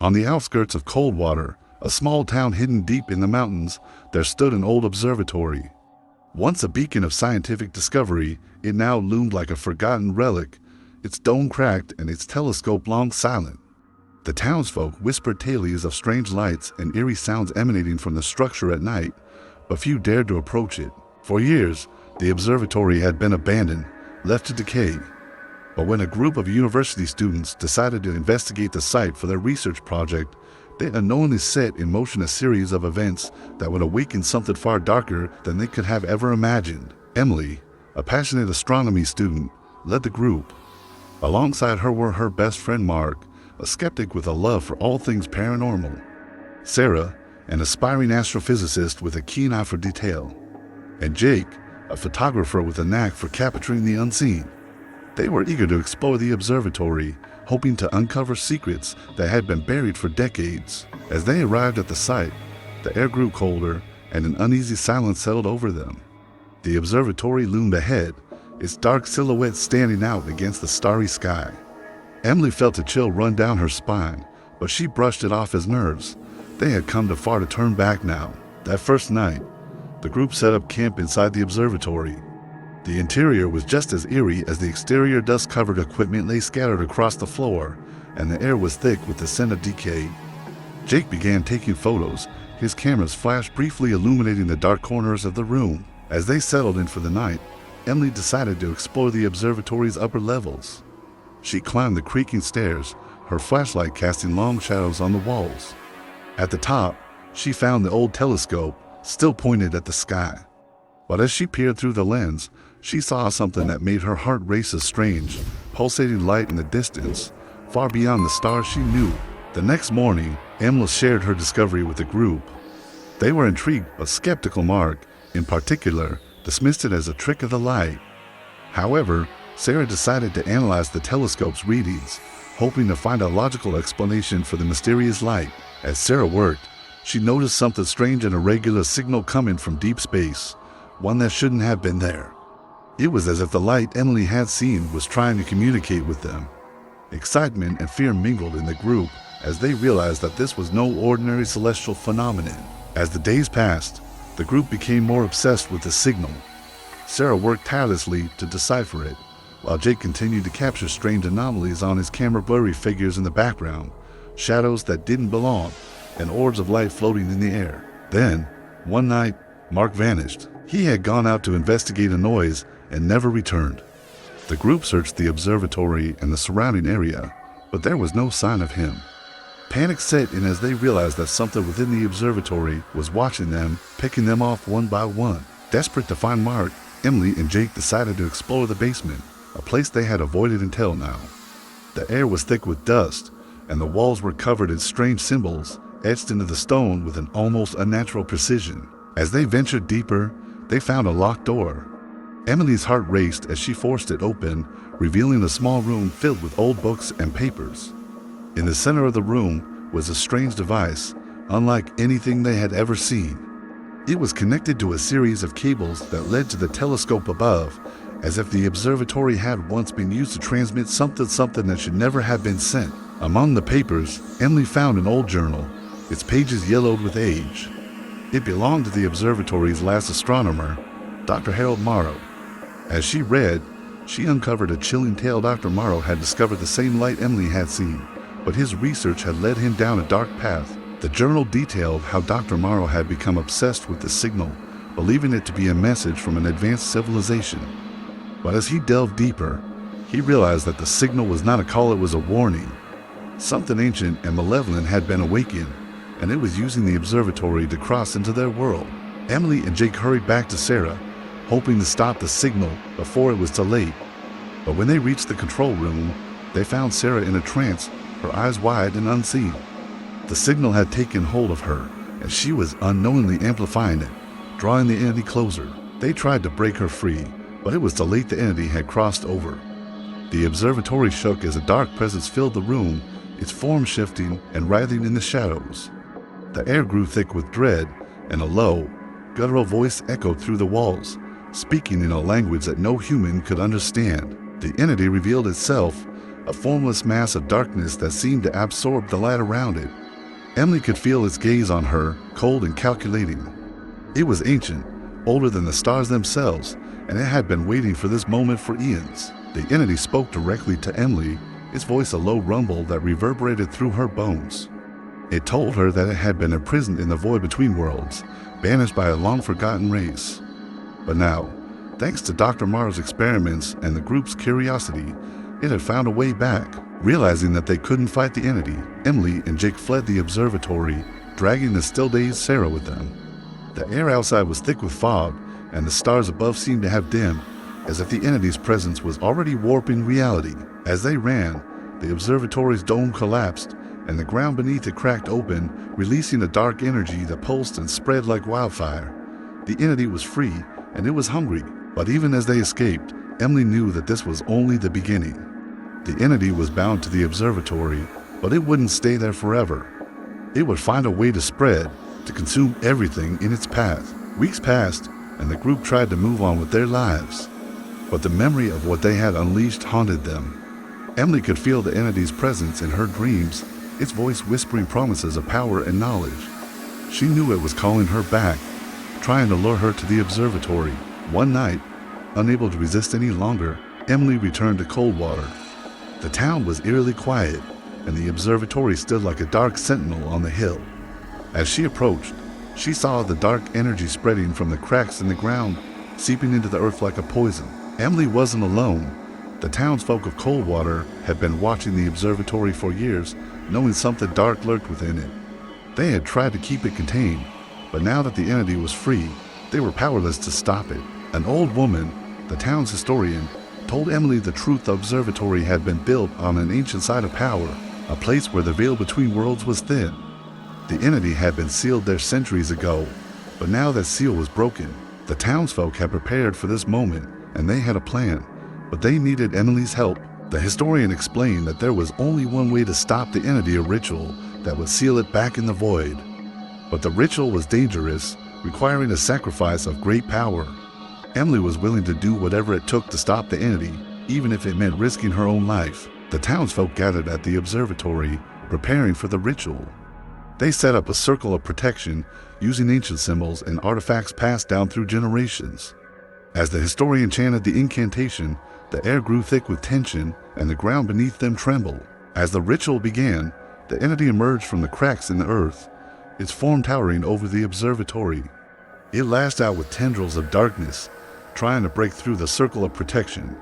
On the outskirts of Coldwater, a small town hidden deep in the mountains, there stood an old observatory. Once a beacon of scientific discovery, it now loomed like a forgotten relic, its dome cracked and its telescope long silent. The townsfolk whispered tales of strange lights and eerie sounds emanating from the structure at night, but few dared to approach it. For years, the observatory had been abandoned, left to decay. But when a group of university students decided to investigate the site for their research project, they unknowingly set in motion a series of events that would awaken something far darker than they could have ever imagined. Emily, a passionate astronomy student, led the group. Alongside her were her best friend Mark, a skeptic with a love for all things paranormal; Sarah, an aspiring astrophysicist with a keen eye for detail; and Jake, a photographer with a knack for capturing the unseen. They were eager to explore the observatory, hoping to uncover secrets that had been buried for decades. As they arrived at the site, the air grew colder and an uneasy silence settled over them. The observatory loomed ahead, its dark silhouette standing out against the starry sky. Emily felt a chill run down her spine, but she brushed it off as nerves. They had come too far to turn back now. That first night, the group set up camp inside the observatory. The interior was just as eerie as the exterior. Dust-covered equipment lay scattered across the floor, and the air was thick with the scent of decay. Jake began taking photos, his cameras flashed briefly illuminating the dark corners of the room. As they settled in for the night, Emily decided to explore the observatory's upper levels. She climbed the creaking stairs, her flashlight casting long shadows on the walls. At the top, she found the old telescope, still pointed at the sky. But as she peered through the lens, she saw something that made her heart race. A strange, pulsating light in the distance, far beyond the stars she knew. The next morning, Emily shared her discovery with the group. They were intrigued, but skeptical Mark, in particular, dismissed it as a trick of the light. However, Sarah decided to analyze the telescope's readings, hoping to find a logical explanation for the mysterious light. As Sarah worked, she noticed something strange: an irregular signal coming from deep space, one that shouldn't have been there. It was as if the light Emily had seen was trying to communicate with them. Excitement and fear mingled in the group as they realized that this was no ordinary celestial phenomenon. As the days passed, the group became more obsessed with the signal. Sarah worked tirelessly to decipher it, while Jake continued to capture strange anomalies on his camera. Blurry figures in the background, shadows that didn't belong, and orbs of light floating in the air. Then, one night, Mark vanished. He had gone out to investigate a noise and never returned. The group searched the observatory and the surrounding area, but there was no sign of him. Panic set in as they realized that something within the observatory was watching them, picking them off one by one. Desperate to find Mark, Emily and Jake decided to explore the basement, a place they had avoided until now. The air was thick with dust, and the walls were covered in strange symbols etched into the stone with an almost unnatural precision. As they ventured deeper, they found a locked door. Emily's heart raced as she forced it open, revealing a small room filled with old books and papers. In the center of the room was a strange device, unlike anything they had ever seen. It was connected to a series of cables that led to the telescope above, as if the observatory had once been used to transmit something that should never have been sent. Among the papers, Emily found an old journal, its pages yellowed with age. It belonged to the observatory's last astronomer, Dr. Harold Morrow. As she read, she uncovered a chilling tale. Dr. Morrow had discovered the same light Emily had seen, but his research had led him down a dark path. The journal detailed how Dr. Morrow had become obsessed with the signal, believing it to be a message from an advanced civilization. But as he delved deeper, he realized that the signal was not a call, it was a warning. Something ancient and malevolent had been awakened, and it was using the observatory to cross into their world. Emily and Jake hurried back to Sarah, hoping to stop the signal before it was too late. But when they reached the control room, they found Sarah in a trance, her eyes wide and unseen. The signal had taken hold of her, and she was unknowingly amplifying it, drawing the entity closer. They tried to break her free, but it was too late. The entity had crossed over. The observatory shook as a dark presence filled the room, its form shifting and writhing in the shadows. The air grew thick with dread, and a low, guttural voice echoed through the walls, speaking in a language that no human could understand. The entity revealed itself, a formless mass of darkness that seemed to absorb the light around it. Emily could feel its gaze on her, cold and calculating. It was ancient, older than the stars themselves, and it had been waiting for this moment for eons. The entity spoke directly to Emily, its voice a low rumble that reverberated through her bones. It told her that it had been imprisoned in the void between worlds, banished by a long-forgotten race. But now, thanks to Dr. Morrow's experiments and the group's curiosity, it had found a way back. Realizing that they couldn't fight the entity, Emily and Jake fled the observatory, dragging the still-dazed Sarah with them. The air outside was thick with fog, and the stars above seemed to have dimmed, as if the entity's presence was already warping reality. As they ran, the observatory's dome collapsed, and the ground beneath it cracked open, releasing a dark energy that pulsed and spread like wildfire. The entity was free, and it was hungry, but even as they escaped, Emily knew that this was only the beginning. The entity was bound to the observatory, but it wouldn't stay there forever. It would find a way to spread, to consume everything in its path. Weeks passed, and the group tried to move on with their lives. But the memory of what they had unleashed haunted them. Emily could feel the entity's presence in her dreams, its voice whispering promises of power and knowledge. She knew it was calling her back, trying to lure her to the observatory. One night, unable to resist any longer, Emily returned to Coldwater. The town was eerily quiet, and the observatory stood like a dark sentinel on the hill. As she approached, she saw the dark energy spreading from the cracks in the ground, seeping into the earth like a poison. Emily wasn't alone. The townsfolk of Coldwater had been watching the observatory for years, knowing something dark lurked within it. They had tried to keep it contained, but now that the entity was free, they were powerless to stop it. An old woman, the town's historian, told Emily the truth. The observatory had been built on an ancient site of power, a place where the veil between worlds was thin. The entity had been sealed there centuries ago, but now that seal was broken. The townsfolk had prepared for this moment, and they had a plan, but they needed Emily's help. The historian explained that there was only one way to stop the entity, a ritual that would seal it back in the void. But the ritual was dangerous, requiring a sacrifice of great power. Emily was willing to do whatever it took to stop the entity, even if it meant risking her own life. The townsfolk gathered at the observatory, preparing for the ritual. They set up a circle of protection, using ancient symbols and artifacts passed down through generations. As the historian chanted the incantation, the air grew thick with tension, and the ground beneath them trembled. As the ritual began, the entity emerged from the cracks in the earth, its form towering over the observatory. It lashed out with tendrils of darkness, trying to break through the circle of protection.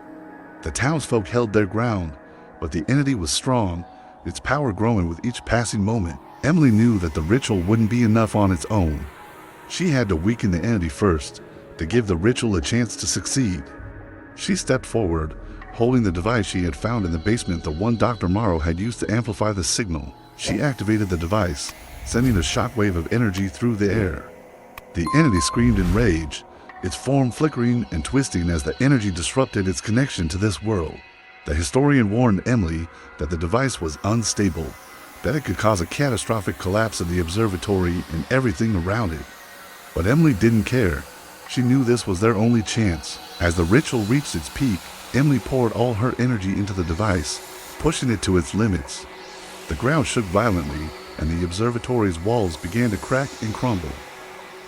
The townsfolk held their ground, but the entity was strong, its power growing with each passing moment. Emily knew that the ritual wouldn't be enough on its own. She had to weaken the entity first, to give the ritual a chance to succeed. She stepped forward, holding the device she had found in the basement, the one Dr. Morrow had used to amplify the signal. She activated the device, sending a shockwave of energy through the air. The entity screamed in rage, its form flickering and twisting as the energy disrupted its connection to this world. The historian warned Emily that the device was unstable, that it could cause a catastrophic collapse of the observatory and everything around it. But Emily didn't care. She knew this was their only chance. As the ritual reached its peak, Emily poured all her energy into the device, pushing it to its limits. The ground shook violently, and the observatory's walls began to crack and crumble.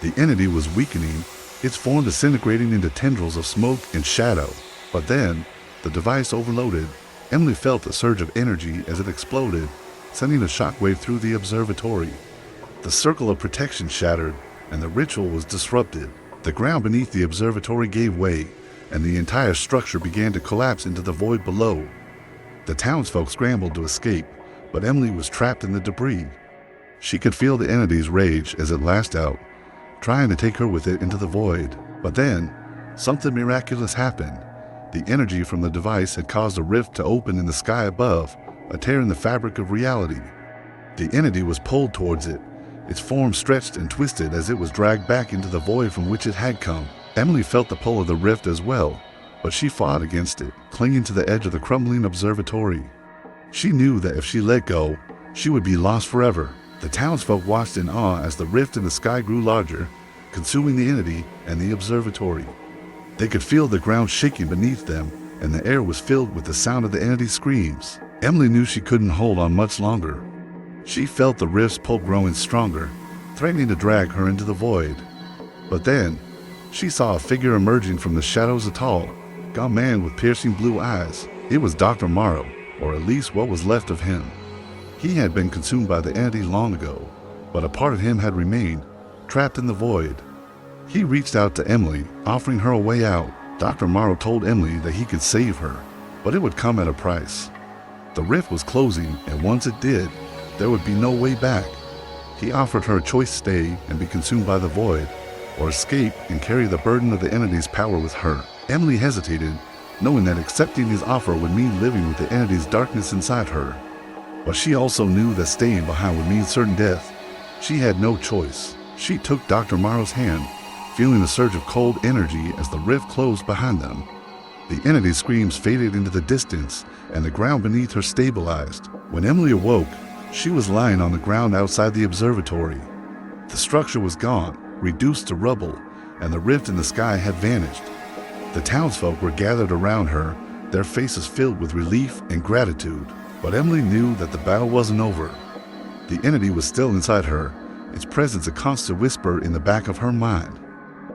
The entity was weakening, its form disintegrating into tendrils of smoke and shadow. But then, the device overloaded. Emily felt a surge of energy as it exploded, sending a shockwave through the observatory. The circle of protection shattered, and the ritual was disrupted. The ground beneath the observatory gave way, and the entire structure began to collapse into the void below. The townsfolk scrambled to escape, but Emily was trapped in the debris. She could feel the entity's rage as it lashed out, trying to take her with it into the void. But then, something miraculous happened. The energy from the device had caused a rift to open in the sky above, a tear in the fabric of reality. The entity was pulled towards it, its form stretched and twisted as it was dragged back into the void from which it had come. Emily felt the pull of the rift as well, but she fought against it, clinging to the edge of the crumbling observatory. She knew that if she let go, she would be lost forever. The townsfolk watched in awe as the rift in the sky grew larger, consuming the entity and the observatory. They could feel the ground shaking beneath them, and the air was filled with the sound of the entity's screams. Emily knew she couldn't hold on much longer. She felt the rift's pull growing stronger, threatening to drag her into the void. But then, she saw a figure emerging from the shadows, a tall, gaunt man with piercing blue eyes. It was Dr. Morrow, or at least what was left of him. He had been consumed by the entity long ago, but a part of him had remained, trapped in the void. He reached out to Emily, offering her a way out. Dr. Morrow told Emily that he could save her, but it would come at a price. The rift was closing, and once it did, there would be no way back. He offered her a choice: stay and be consumed by the void, or escape and carry the burden of the entity's power with her. Emily hesitated, knowing that accepting his offer would mean living with the entity's darkness inside her. But she also knew that staying behind would mean certain death. She had no choice. She took Dr. Morrow's hand, feeling a surge of cold energy as the rift closed behind them. The entity's screams faded into the distance, and the ground beneath her stabilized. When Emily awoke, she was lying on the ground outside the observatory. The structure was gone, reduced to rubble, and the rift in the sky had vanished. The townsfolk were gathered around her, their faces filled with relief and gratitude. But Emily knew that the battle wasn't over. The entity was still inside her, its presence a constant whisper in the back of her mind.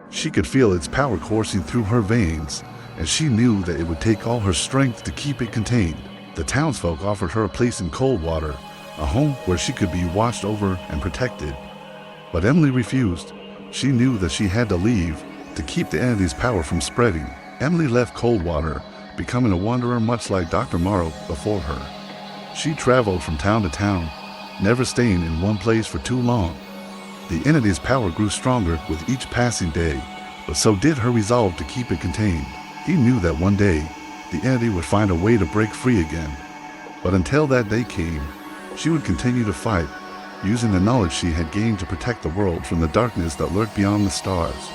She could feel its power coursing through her veins, and she knew that it would take all her strength to keep it contained. The townsfolk offered her a place in Coldwater, a home where she could be watched over and protected. But Emily refused. She knew that she had to leave to keep the entity's power from spreading. Emily left Coldwater, becoming a wanderer much like Dr. Morrow before her. She traveled from town to town, never staying in one place for too long. The entity's power grew stronger with each passing day, but so did her resolve to keep it contained. He knew that one day, the entity would find a way to break free again. But until that day came, she would continue to fight, using the knowledge she had gained to protect the world from the darkness that lurked beyond the stars.